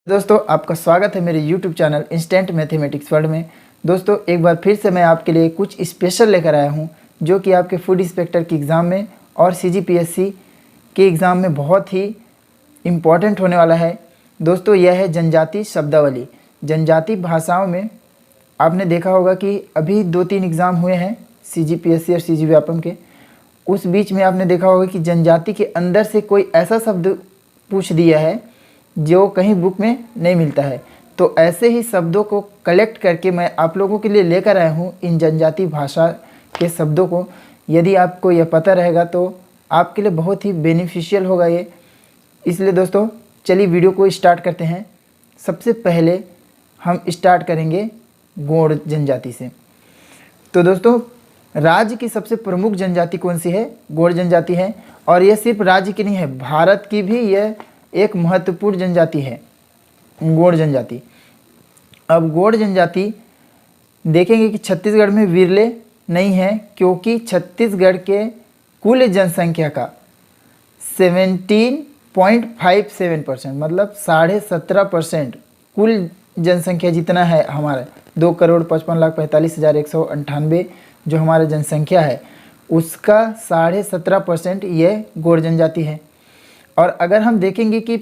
दोस्तों आपका स्वागत है मेरे YouTube channel instant mathematics world में। दोस्तों एक बार फिर से मैं आपके लिए कुछ स्पेशल लेकर आया हूं जो कि आपके फूड इंस्पेक्टर के एग्ज़ाम में और CGPSC के एग्ज़ाम में बहुत ही इम्पॉर्टेंट होने वाला है। दोस्तों यह है जनजाति शब्दावली। जनजाति भाषाओं में आपने देखा होगा कि अभी 2-3 एग्ज़ाम हुए हैं CGPSC और CG व्यापम के। उस बीच में आपने देखा होगा कि जनजाति के अंदर से कोई ऐसा शब्द पूछ दिया है जो कहीं बुक में नहीं मिलता है। तो ऐसे ही शब्दों को कलेक्ट करके मैं आप लोगों के लिए लेकर आया हूँ इन जनजाति भाषा के शब्दों को। यदि आपको यह पता रहेगा तो आपके लिए बहुत ही बेनिफिशियल होगा ये। इसलिए दोस्तों चलिए वीडियो को स्टार्ट करते हैं। सबसे पहले हम स्टार्ट करेंगे गोंड जनजाति से। तो दोस्तों राज्य की सबसे प्रमुख जनजाति कौन सी है? गोंड जनजाति है। और यह सिर्फ राज्य की नहीं है, भारत की भी यह एक महत्वपूर्ण जनजाति है, गोंड जनजाति। अब गोंड जनजाति देखेंगे कि छत्तीसगढ़ में विरले नहीं है, क्योंकि छत्तीसगढ़ के कुल जनसंख्या का 17.57% मतलब 17.5% कुल जनसंख्या जितना है हमारा 2,55,45,198 जो हमारा जनसंख्या है उसका 17.5% ये गोंड जनजाति है। और अगर हम देखेंगे कि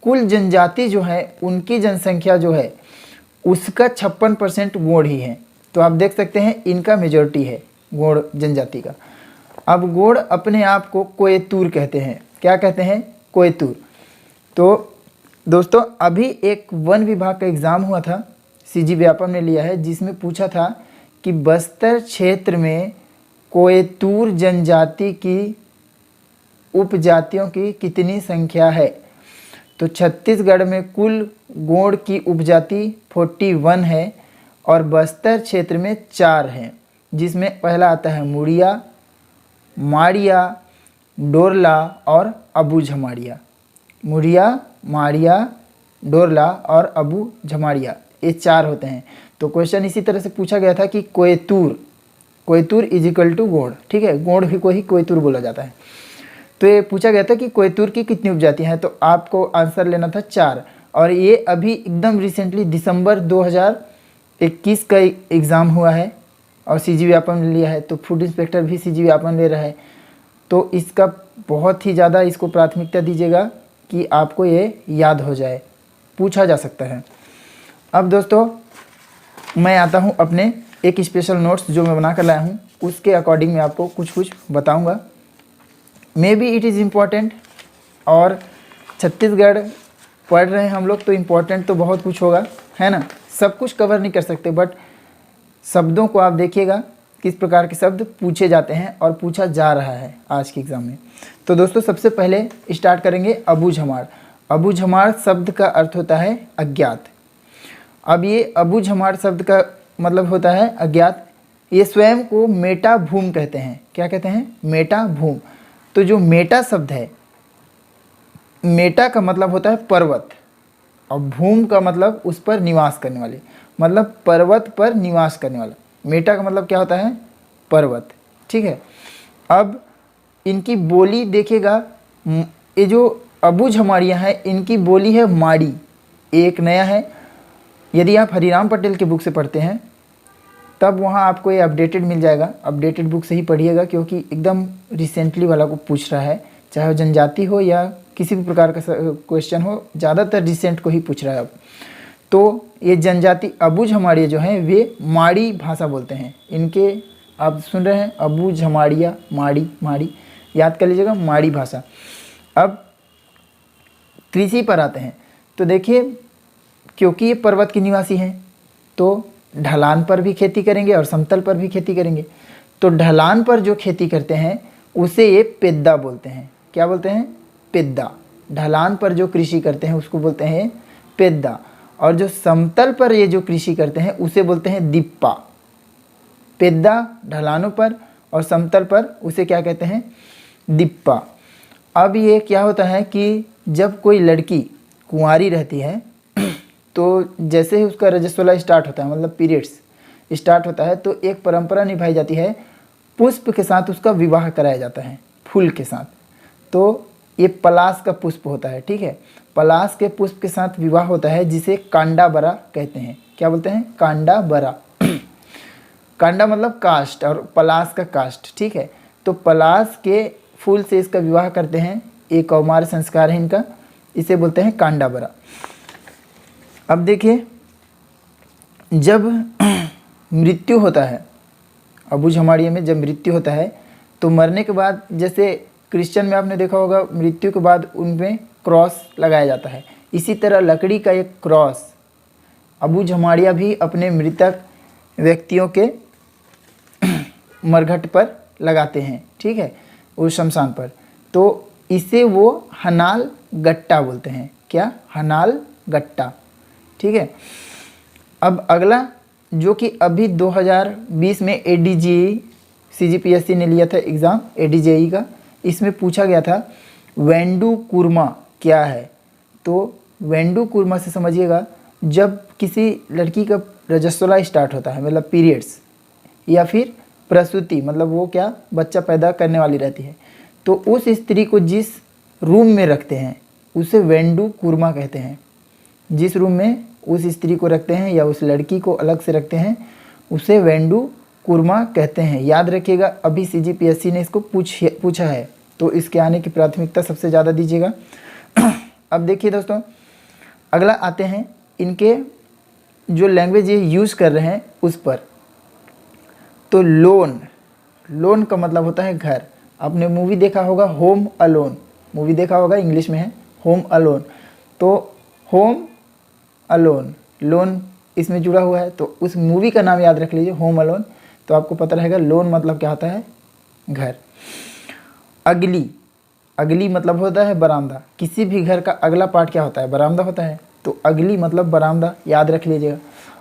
कुल जनजाति जो है उनकी जनसंख्या जो है उसका 56% गोंड ही है। तो आप देख सकते हैं इनका मेजॉरिटी है गोंड जनजाति का। अब गोंड अपने आप को कोयतूर कहते हैं। क्या कहते हैं? कोयतूर। तो दोस्तों अभी एक वन विभाग का एग्ज़ाम हुआ था, CG व्यापम ने लिया है, जिसमें पूछा था कि बस्तर क्षेत्र में कोयतूर जनजाति की उपजातियों की कितनी संख्या है? तो छत्तीसगढ़ में कुल गोंड की उपजाति 41 है और बस्तर क्षेत्र में 4 हैं, जिसमें पहला आता है मुड़िया, माड़िया, डोरला और अबू झमाड़िया। मुड़िया, माड़िया, डोरला और अबू झमाड़िया, ये 4 होते हैं। तो क्वेश्चन इसी तरह से पूछा गया था कि Koytur is equal to Gond. ठीक है, गोंड को ही कोयतूर बोला जाता है। तो ये पूछा गया था कि कोयतूर की कितनी उपजातियां हैं, तो आपको आंसर लेना था 4। और ये अभी एकदम रिसेंटली दिसंबर 2021 का एग्ज़ाम हुआ है और CG व्यापम ने लिया है। तो फूड इंस्पेक्टर भी CG व्यापम ले रहा है। तो इसका बहुत ही ज़्यादा इसको प्राथमिकता दीजिएगा कि आपको ये याद हो जाए, पूछा जा सकता है। अब दोस्तों मैं आता हूँ अपने एक स्पेशल नोट्स जो मैं बना कर लाया हूँ, उसके अकॉर्डिंग मैं आपको कुछ बताऊँगा। May be it is important. और छत्तीसगढ़ पढ़ रहे हैं हम लोग तो इम्पॉर्टेंट तो बहुत कुछ होगा, है ना। सब कुछ कवर नहीं कर सकते, बट शब्दों को आप देखिएगा किस प्रकार के शब्द पूछे जाते हैं और पूछा जा रहा है आज के एग्ज़ाम में। तो दोस्तों सबसे पहले स्टार्ट करेंगे अबू झमाड़। अबू झमाड़ शब्द का अर्थ होता है अज्ञात। अब ये अबू झमाड़ शब्द का मतलब होता है अज्ञात। ये स्वयं को मेटा भूम कहते हैं। क्या कहते हैं? मेटा भूम। तो जो मेटा शब्द है, मेटा का मतलब होता है पर्वत और भूम का मतलब उस पर निवास करने वाले, मतलब पर्वत पर निवास करने वाला। मेटा का मतलब क्या होता है? पर्वत। ठीक है। अब इनकी बोली देखिएगा, ये जो अबू झमाड़ियाँ हैं इनकी बोली है माड़ी। एक नया है, यदि आप हरिराम पटेल के बुक से पढ़ते हैं तब वहाँ आपको ये अपडेटेड मिल जाएगा। अपडेटेड बुक से ही पढ़िएगा, क्योंकि एकदम रिसेंटली वाला को पूछ रहा है, चाहे वो जनजाति हो या किसी भी प्रकार का क्वेश्चन हो, ज़्यादातर रिसेंट को ही पूछ रहा है अब। तो ये जनजाति अबू झमाड़िया जो हैं वे माड़ी भाषा बोलते हैं। इनके आप सुन रहे हैं अबू झमाड़िया, माड़ी याद कर लीजिएगा, माड़ी भाषा। अब कृषि पर आते हैं। तो देखिए क्योंकि ये पर्वत के निवासी हैं तो ढलान पर भी खेती करेंगे और समतल पर भी खेती करेंगे। तो ढलान पर जो खेती करते हैं उसे ये पेद्दा बोलते हैं। क्या बोलते हैं? पेद्दा। ढलान पर जो कृषि करते हैं उसको बोलते हैं पेद्दा। और जो समतल पर ये जो कृषि करते हैं उसे बोलते हैं दिप्पा। पेद्दा ढलानों पर और समतल पर उसे क्या कहते हैं? दिप्पा। अब ये क्या होता है कि जब कोई लड़की कुंवारी रहती है तो जैसे ही उसका रजस्वला स्टार्ट होता है, मतलब पीरियड्स स्टार्ट होता है, तो एक परंपरा निभाई जाती है, पुष्प के साथ उसका विवाह कराया जाता है, फूल के साथ। तो ये पलाश का पुष्प होता है, ठीक है। पलाश के पुष्प के साथ विवाह होता है जिसे कांडाबरा कहते हैं। क्या बोलते हैं? कांडाबरा। कांडा मतलब काष्ठ और पलाश का काष्ठ, ठीक है। तो पलाश के फूल से इसका विवाह करते हैं, एक कौमार संस्कार है इनका, इसे बोलते हैं कांडाबरा। अब देखिए, जब मृत्यु होता है, अबू झमाड़िया में जब मृत्यु होता है तो मरने के बाद, जैसे क्रिश्चियन में आपने देखा होगा मृत्यु के बाद उनमें क्रॉस लगाया जाता है, इसी तरह लकड़ी का एक क्रॉस अबू झमाड़िया भी अपने मृतक व्यक्तियों के मरघट पर लगाते हैं, ठीक है, उस शमशान पर। तो इसे वो हनाल गट्टा बोलते हैं। क्या? हनाल गट्टा, ठीक है। अब अगला जो कि अभी 2020 में ADJE CGPSC ने लिया था एग्ज़ाम ADJE का, इसमें पूछा गया था वेंडू कुर्मा क्या है। तो वेंडू कुर्मा से समझिएगा, जब किसी लड़की का रजस्वला स्टार्ट होता है, मतलब पीरियड्स, या फिर प्रसूति, मतलब वो क्या बच्चा पैदा करने वाली रहती है, तो उस स्त्री को जिस रूम में रखते हैं उसे वेंडू कुर्मा कहते हैं। जिस रूम में उस स्त्री को रखते हैं या उस लड़की को अलग से रखते हैं उसे वेंडू कुर्मा कहते हैं। याद रखिएगा, अभी CGPSC ने इसको पूछा है, तो इसके आने की प्राथमिकता सबसे ज़्यादा दीजिएगा। अब देखिए दोस्तों, अगला आते हैं इनके जो लैंग्वेज ये यूज़ कर रहे हैं उस पर। तो लोन का मतलब होता है घर। आपने मूवी देखा होगा होम अलोन, मूवी देखा होगा, इंग्लिश में है होम अलोन। तो होम अलोन, लोन इसमें जुड़ा हुआ है, तो उस मूवी का नाम याद रख लीजिए, होम अलोन। तो आपको पता रहेगा लोन मतलब क्या होता है, घर। अगली मतलब होता है बरामदा। किसी भी घर का अगला पार्ट क्या होता है, बरामदा होता है। तो अगली मतलब बरामदा, याद रख लीजिएगा।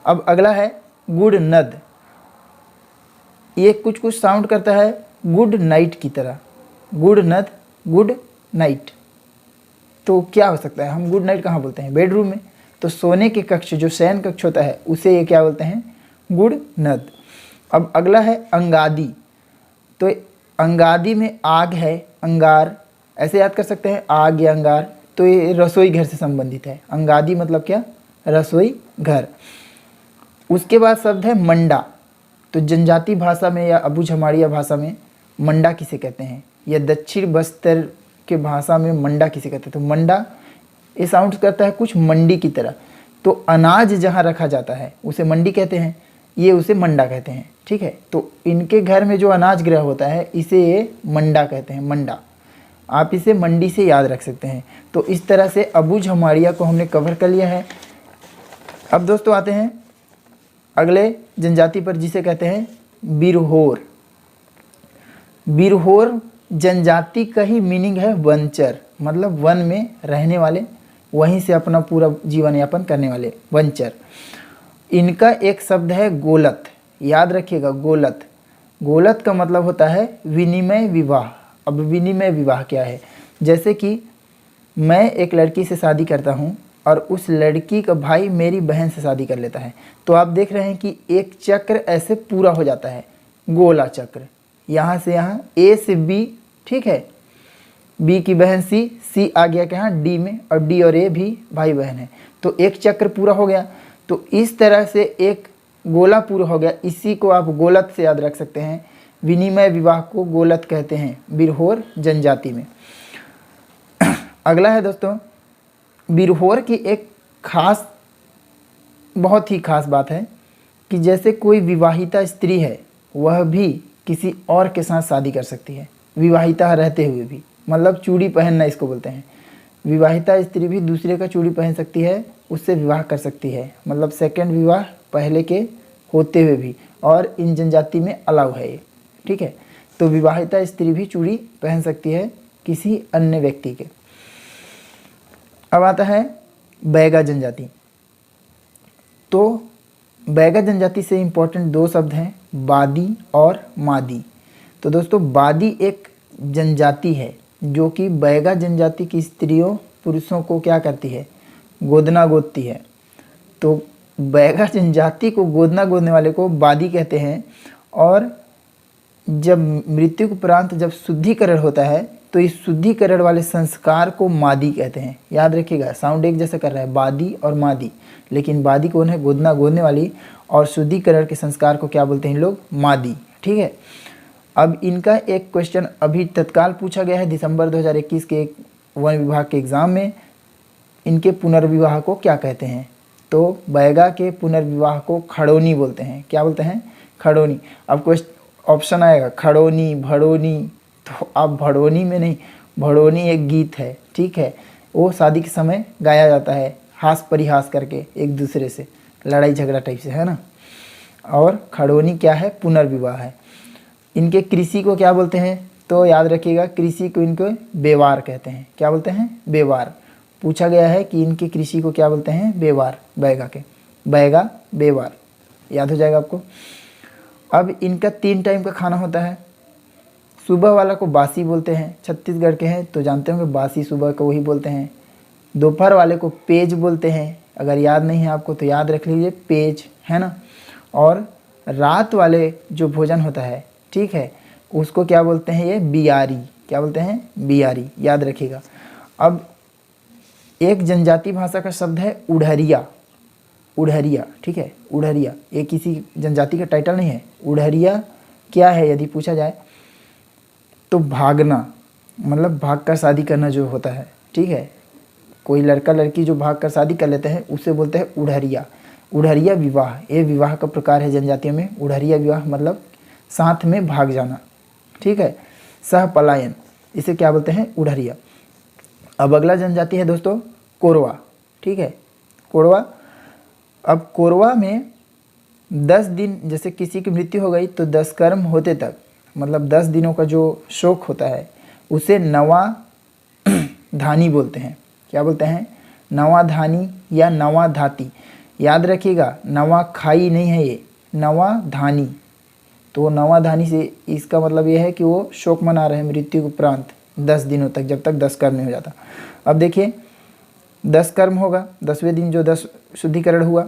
अब अगला है गुड नद। ये कुछ साउंड करता है गुड नाइट की तरह, गुड नद, गुड नाइट। तो क्या हो सकता है, हम गुड नाइट कहाँ बोलते हैं, बेडरूम में। तो सोने के कक्ष, जो शयन कक्ष होता है, उसे ये क्या बोलते हैं, गुड नद। अब अगला है अंगादी। तो अंगादी में आग है, अंगार, ऐसे याद कर सकते हैं, आग या अंगार। तो ये रसोई घर से संबंधित है। अंगादी मतलब क्या, रसोई घर। उसके बाद शब्द है मंडा। तो जनजाति भाषा में या अबू झमाड़िया भाषा में मंडा किसे कहते हैं, या दक्षिण बस्तर के भाषा में मंडा किसे कहते हैं। तो मंडा ये साउंड करता है कुछ मंडी की तरह। तो अनाज जहाँ रखा जाता है उसे मंडी कहते हैं, ये उसे मंडा कहते हैं, ठीक है। तो इनके घर में जो अनाज गृह होता है इसे ये मंडा कहते हैं, मंडा। आप इसे मंडी से याद रख सकते हैं। तो इस तरह से अबू झमाड़िया को हमने कवर कर लिया है। अब दोस्तों आते हैं अगले जनजाति पर, जिसे कहते हैं बिरहोर। बिरहोर जनजाति का ही मीनिंग है वनचर, मतलब वन में रहने वाले, वहीं से अपना पूरा जीवन यापन करने वाले, वनचर। इनका एक शब्द है गोलत, याद रखिएगा गोलत। गोलत का मतलब होता है विनिमय विवाह। अब विनिमय विवाह क्या है, जैसे कि मैं एक लड़की से शादी करता हूँ और उस लड़की का भाई मेरी बहन से शादी कर लेता है। तो आप देख रहे हैं कि एक चक्र ऐसे पूरा हो जाता है, गोला चक्र, यहाँ से यहाँ A से B, ठीक है, B की बहन C आ गया क्या D में, और D और A भी भाई बहन है। तो एक चक्र पूरा हो गया। तो इस तरह से एक गोला पूरा हो गया, इसी को आप गोलत से याद रख सकते हैं। विनिमय विवाह को गोलत कहते हैं बिरहोर जनजाति में। अगला है दोस्तों, बिरहोर की एक खास, बहुत ही खास बात है कि जैसे कोई विवाहिता स्त्री है वह भी किसी और के साथ शादी कर सकती है, विवाहिता रहते हुए भी, मतलब चूड़ी पहनना इसको बोलते हैं। विवाहिता स्त्री भी दूसरे का चूड़ी पहन सकती है, उससे विवाह कर सकती है, मतलब सेकंड विवाह पहले के होते हुए भी, और इन जनजाति में अलाउ है ये, ठीक है। तो विवाहिता स्त्री भी चूड़ी पहन सकती है किसी अन्य व्यक्ति के। अब आता है बैगा जनजाति। तो बैगा जनजाति से इम्पोर्टेंट दो शब्द हैं, बादी और मादी। तो दोस्तों बादी एक जनजाति है जो कि बैगा जनजाति की स्त्रियों पुरुषों को क्या करती है, गोदना गोदती है। तो बैगा जनजाति को गोदना गोदने वाले को बादी कहते हैं। और जब मृत्यु के उपरांत जब शुद्धिकरण होता है तो इस शुद्धिकरण वाले संस्कार को मादी कहते हैं। याद रखिएगा, साउंड एक जैसा कर रहा है, बादी और मादी, लेकिन बादी कौन है? गोदना गोदने वाली, और शुद्धिकरण के संस्कार को क्या बोलते हैं इन लोग? मादी। ठीक है। अब इनका एक क्वेश्चन अभी तत्काल पूछा गया है दिसंबर 2021 के एक वन विभाग के एग्ज़ाम में। इनके पुनर्विवाह को क्या कहते हैं? तो बैगा के पुनर्विवाह को खड़ोनी बोलते हैं। क्या बोलते हैं? खड़ोनी। अब क्वेश्चन ऑप्शन आएगा खड़ोनी, भड़ोनी, तो आप भड़ोनी में नहीं, भड़ोनी एक गीत है, ठीक है, वो शादी के समय गाया जाता है हास परिहास करके एक दूसरे से, लड़ाई झगड़ा टाइप से, है ना। और खड़ोनी क्या है? पुनर्विवाह है। इनके कृषि को क्या बोलते हैं? तो याद रखिएगा, कृषि को इनको बेवार कहते हैं। क्या बोलते हैं? बेवार। पूछा गया है कि इनके कृषि को क्या बोलते हैं? बेवार। बैगा के, बैगा, बेवार, याद हो जाएगा आपको। अब इनका 3 टाइम का खाना होता है। सुबह वाला को बासी बोलते हैं, छत्तीसगढ़ के हैं तो जानते होंगे बासी सुबह को वही बोलते हैं। दोपहर वाले को पेज बोलते हैं, अगर याद नहीं है आपको तो याद रख लीजिए, पेज, है ना। और रात वाले जो भोजन होता है, ठीक है, उसको क्या बोलते हैं? ये बियारी। क्या बोलते हैं? बियारी, याद रखिएगा। अब एक जनजाति भाषा का शब्द है उड़हरिया। उड़हरिया, ठीक है, उड़हरिया, ये किसी जनजाति का टाइटल नहीं है। उड़हरिया क्या है यदि पूछा जाए तो भागना, मतलब भाग कर शादी करना जो होता है, ठीक है, कोई लड़का लड़की जो भाग कर शादी कर लेते हैं उसे बोलते हैं उड़हरिया। उड़हरिया विवाह, ये विवाह का प्रकार है जनजातियों में। उड़हरिया विवाह मतलब साथ में भाग जाना, ठीक है, सह पलायन, इसे क्या बोलते हैं? उड़हरिया। अब अगला जनजाति है दोस्तों कोरवा, ठीक है, कोरवा। अब कोरवा में 10 दिन, जैसे किसी की मृत्यु हो गई तो 10 कर्म होते तक, मतलब 10 दिनों का जो शोक होता है उसे नवा धानी बोलते हैं। क्या बोलते हैं? नवा धानी या नवा धाती। याद रखिएगा, नवा खाई नहीं है ये, नवा धानी। तो नवा धानी से इसका मतलब ये है कि वो शोक मना रहे हैं मृत्यु के उपरांत 10 दिनों तक, जब तक 10 कर्म नहीं हो जाता। अब देखिए 10 कर्म होगा, 10वें दिन जो 10 शुद्धिकरण हुआ,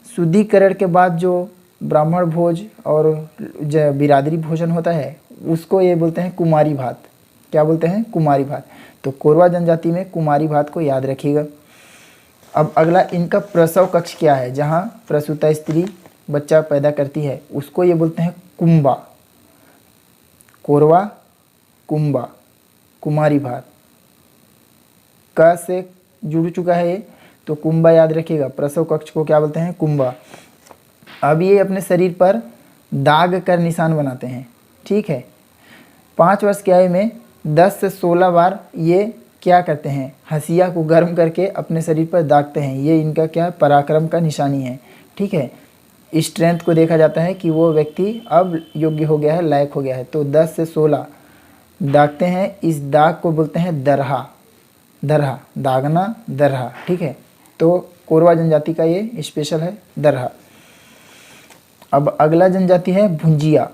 शुद्धिकरण के बाद जो ब्राह्मण भोज और बिरादरी भोजन होता है उसको ये बोलते हैं कुमारी भात। क्या बोलते हैं? कुमारी भात। तो कोरवा जनजाति में कुमारी भात को याद रखिएगा। अब अगला इनका प्रसव कक्ष क्या है? जहाँ प्रसूता स्त्री बच्चा पैदा करती है उसको ये बोलते हैं कुंबा। कोरवा, कुंबा, कुमारी भात, क से जुड़ चुका है ये, तो कुंबा याद रखिएगा। प्रसव कक्ष को क्या बोलते हैं? कुंबा। अब ये अपने शरीर पर दाग कर निशान बनाते हैं, ठीक है। 5 वर्ष की आयु में 10 से 16 बार ये क्या करते हैं? हंसिया को गर्म करके अपने शरीर पर दागते हैं। ये इनका क्या? पराक्रम का निशानी है, ठीक है। स्ट्रेंथ को देखा जाता है कि वो व्यक्ति अब योग्य हो गया है, लायक हो गया है। तो 10 से 16 दागते हैं। इस दाग को बोलते हैं दरहा। दरहा, दागना, दरहा, ठीक है। तो कोरवा जनजाति का ये स्पेशल है, दरहा। अब अगला जनजाति है भुंजिया।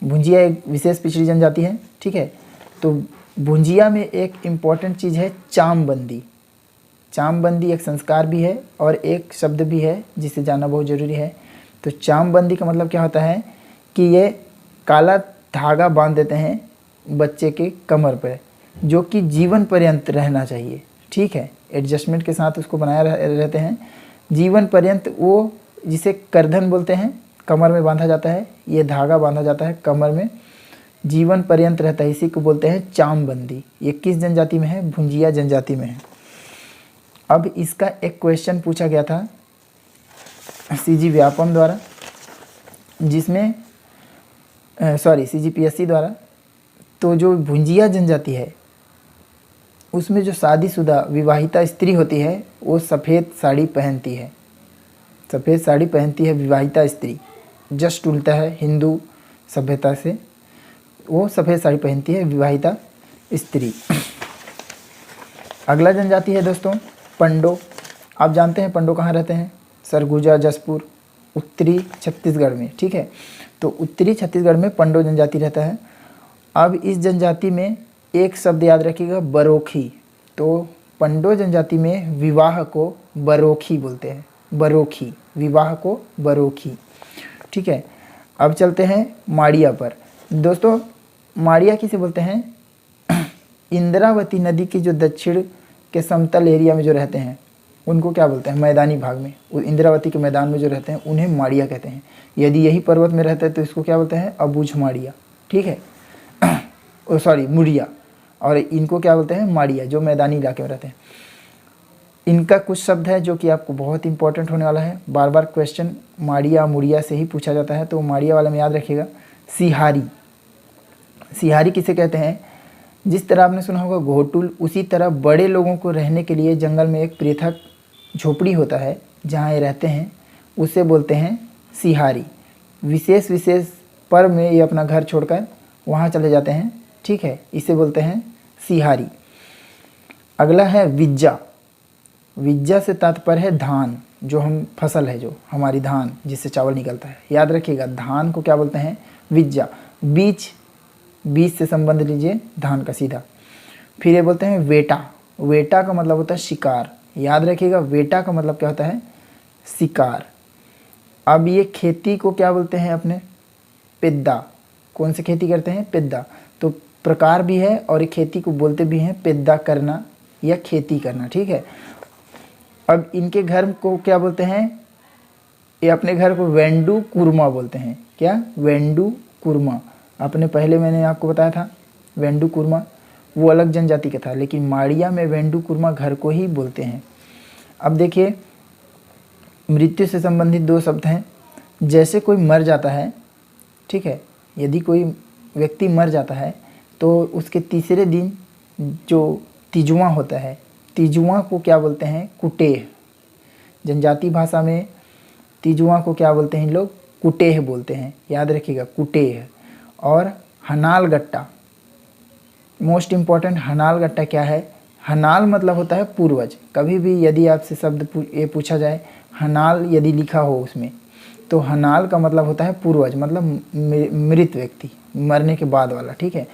भुंजिया एक विशेष पिछड़ी जनजाति है, ठीक है। तो भुंजिया में एक इम्पॉर्टेंट चीज़ है चामबंदी। चामबंदी एक संस्कार भी है और एक शब्द भी है जिसे जानना बहुत ज़रूरी है। तो चामबंदी का मतलब क्या होता है कि ये काला धागा बांध देते हैं बच्चे के कमर पर, जो कि जीवन पर्यंत रहना चाहिए, ठीक है। एडजस्टमेंट के साथ उसको बनाया रहते हैं जीवन पर्यंत। वो जिसे करधन बोलते हैं, कमर में बांधा जाता है, ये धागा बांधा जाता है कमर में, जीवन पर्यंत रहता है, इसी को बोलते हैं चामबंदी। ये किस जनजाति में है? भुंजिया जनजाति में है। अब इसका एक क्वेश्चन पूछा गया था सीजी व्यापम द्वारा, जिसमें CGPSC द्वारा। तो जो भुंजिया जनजाति है उसमें जो शादीशुदा विवाहिता स्त्री होती है वो सफ़ेद साड़ी पहनती है। सफ़ेद साड़ी पहनती है विवाहिता स्त्री, जस्ट उल्टा है हिंदू सभ्यता से। वो सफ़ेद साड़ी पहनती है विवाहिता स्त्री। अगला जनजाति है दोस्तों पंडो। आप जानते हैं पंडो कहाँ रहते हैं? सरगुजा, जसपुर, उत्तरी छत्तीसगढ़ में, ठीक है। तो उत्तरी छत्तीसगढ़ में पंडो जनजाति रहता है। अब इस जनजाति में एक शब्द याद रखिएगा, बरोखी। तो पंडो जनजाति में विवाह को बरोखी बोलते हैं। बरोखी, विवाह को बरोखी, ठीक है। अब चलते हैं माड़िया पर। दोस्तों माड़िया किसे बोलते हैं? इंद्रावती नदी की जो दक्षिण के समतल एरिया में जो रहते हैं उनको क्या बोलते हैं, मैदानी भाग में, वो इंद्रावती के मैदान में जो रहते हैं उन्हें माड़िया कहते हैं। यदि यही पर्वत में रहते हैं तो इसको क्या बोलते हैं, अबूझ माड़िया, ठीक है, सॉरी मुड़िया, और इनको क्या बोलते हैं, माड़िया, जो मैदानी इलाके में रहते हैं। इनका कुछ शब्द है जो कि आपको बहुत इंपॉर्टेंट होने वाला है, बार बार क्वेश्चन माड़िया मुड़िया से ही पूछा जाता है, तो माड़िया वाला में याद रखिएगा। सिहारी, सिहारी किसे कहते हैं, जिस तरह आपने सुना होगा घोटुल, उसी तरह बड़े लोगों को रहने के लिए जंगल में एक पृथक झोपड़ी होता है जहाँ ये रहते हैं, उसे बोलते हैं सिहारी। विशेष विशेष पर्व में ये अपना घर छोड़कर वहाँ चले जाते हैं, ठीक है, इसे बोलते हैं सिहारी। अगला है विज्जा। विज्जा से तात्पर्य है धान, जो हम फसल है, जो हमारी धान जिससे चावल निकलता है, याद रखिएगा धान को क्या बोलते हैं, विज्जा। बीज, बीज से संबंध लीजिए धान का सीधा। फिर ये बोलते हैं वेटा। वेटा का मतलब होता है शिकार, याद रखिएगा वेटा का मतलब क्या होता है, शिकार। अब ये खेती को क्या बोलते हैं अपने, पिद्दा। कौन सी खेती करते हैं, पिद्दा। तो प्रकार भी है और ये खेती को बोलते भी हैं पिद्दा करना या खेती करना, ठीक है। अब इनके घर को क्या बोलते हैं, ये अपने घर को वेंडू कुरमा बोलते हैं। क्या, वेंडू कुरमा। अपने पहले मैंने आपको बताया था वेंडू कुरमा वो अलग जनजाति का था, लेकिन माड़िया में वेंडू कुरमा घर को ही बोलते हैं। अब देखिए मृत्यु से संबंधित दो शब्द हैं। जैसे कोई मर जाता है, ठीक है, यदि कोई व्यक्ति मर जाता है तो उसके तीसरे दिन जो तिजुआ होता है, तिजुआ को क्या बोलते हैं, कुटेह। जनजाति भाषा में तिजुआ को क्या बोलते हैं लोग, कुटेह बोलते हैं, याद रखिएगा कुटेह। और हनाल गट्टा, मोस्ट इम्पॉर्टेंट, हनाल गट्टा क्या है, हनाल मतलब होता है पूर्वज। कभी भी यदि आपसे शब्द ये पूछा जाए हनाल यदि लिखा हो उसमें, तो हनाल का मतलब होता है पूर्वज, मतलब मृत व्यक्ति, मरने के बाद वाला, ठीक है।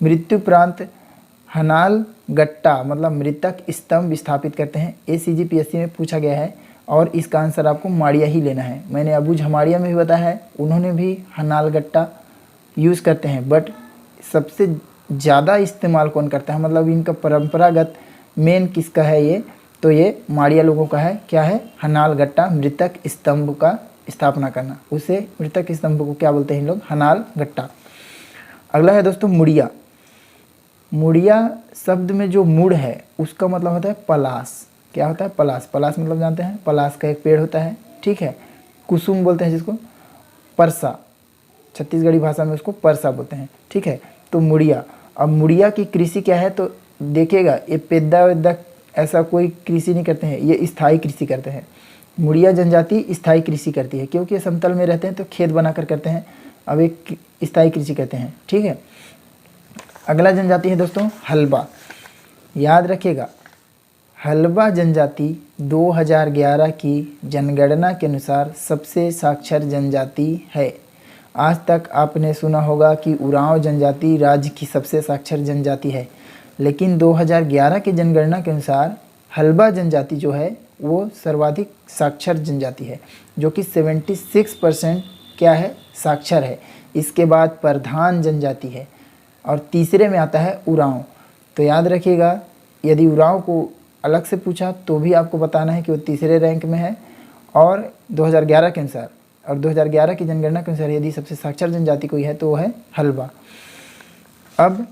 मृत्युपरांत हनाल गट्टा मतलब मृतक स्तंभ स्थापित करते हैं। ये CGPSC में पूछा गया है और इसका आंसर आपको माड़िया ही लेना है। मैंने अबूझ माड़िया में भी बताया है, उन्होंने भी हनाल गट्टा यूज़ करते हैं, बट सबसे ज़्यादा इस्तेमाल कौन करता है, मतलब इनका परंपरागत मेन किसका है ये, तो ये माड़िया लोगों का है। क्या है, हनाल गट्टा, मृतक स्तंभ का स्थापना करना, उसे मृतक स्तंभ को क्या बोलते हैं इन लोग, हनाल गट्टा। अगला है दोस्तों मुड़िया। मुड़िया शब्द में जो मुड़ है उसका मतलब होता है पलाश। क्या होता है, पलाश। पलाश मतलब जानते हैं, पलाश का एक पेड़ होता है, ठीक है, कुसुम बोलते हैं जिसको, परसा, छत्तीसगढ़ी भाषा में उसको परसा बोलते हैं, ठीक है। तो मुड़िया, अब मुड़िया की कृषि क्या है, तो देखिएगा ये पेद्दा वेद्दा ऐसा कोई कृषि नहीं करते हैं, ये स्थायी कृषि करते हैं। मुड़िया जनजाति स्थायी कृषि करती है, क्योंकि ये समतल में रहते हैं तो खेत बनाकर करते हैं, अब एक स्थायी कृषि करते हैं, ठीक है। अगला जनजाति है दोस्तों हल्बा। याद रखिएगा हल्बा जनजाति 2011 की जनगणना के अनुसार सबसे साक्षर जनजाति है। आज तक आपने सुना होगा कि उरांव जनजाति राज्य की सबसे साक्षर जनजाति है, लेकिन 2011 की जनगणना के अनुसार हल्बा जनजाति जो है वो सर्वाधिक साक्षर जनजाति है, जो कि 76% क्या है, साक्षर है। इसके बाद प्रधान जनजाति है और तीसरे में आता है उरांव। तो याद रखिएगा यदि उरांव को अलग से पूछा तो भी आपको बताना है कि वो तीसरे रैंक में है, और 2011 के अनुसार, और 2011 की जनगणना के अनुसार यदि सबसे साक्षर जनजाति कोई है तो वो है हल्बा। अब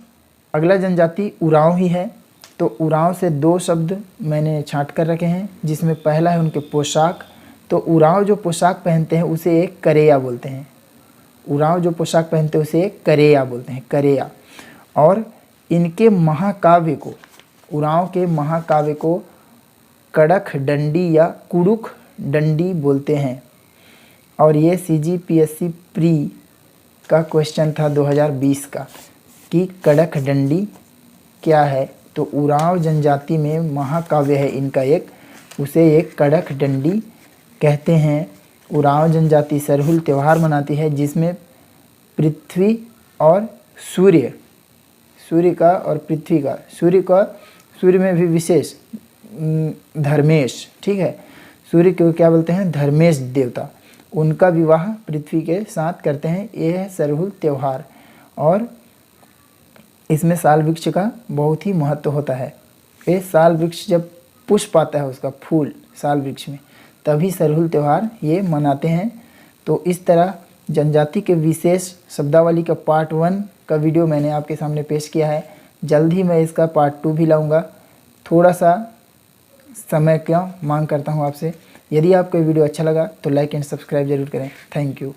अगला जनजाति उरांव ही है। तो उरांव से दो शब्द मैंने छांट कर रखे हैं, जिसमें पहला है उनके पोशाक। तो उरांव जो पोशाक पहनते हैं उसे एक करेया बोलते हैं। उरांव जो पोशाक पहनते हैं उसे एक करेया बोलते हैं, करेया। और इनके महाकाव्य को, उरांव के महाकाव्य को कड़क डंडी या कुड़ुक डंडी बोलते हैं। और ये CGPSC प्री का क्वेश्चन था 2020 का कि कड़क डंडी क्या है। तो उरांव जनजाति में महाकाव्य है इनका एक, उसे एक कड़क डंडी कहते हैं। उरांव जनजाति सरहुल त्यौहार मनाती है, जिसमें पृथ्वी और सूर्य, सूर्य का और पृथ्वी का, सूर्य में भी विशेष धर्मेश, ठीक है, सूर्य को क्या बोलते हैं, धर्मेश देवता, उनका विवाह पृथ्वी के साथ करते हैं। ये है सरहुल त्यौहार। और इसमें साल वृक्ष का बहुत ही महत्व होता है। ये साल वृक्ष जब पुष्प आता है, उसका फूल साल वृक्ष में, तभी सरहुल त्यौहार ये मनाते हैं। तो इस तरह जनजाति के विशेष शब्दावली का पार्ट 1 का वीडियो मैंने आपके सामने पेश किया है। जल्द ही मैं इसका पार्ट 2 भी लाऊंगा। थोड़ा सा समय का मांग करता हूँ आपसे। यदि आपको ये वीडियो अच्छा लगा तो लाइक एंड सब्सक्राइब जरूर करें। Thank you.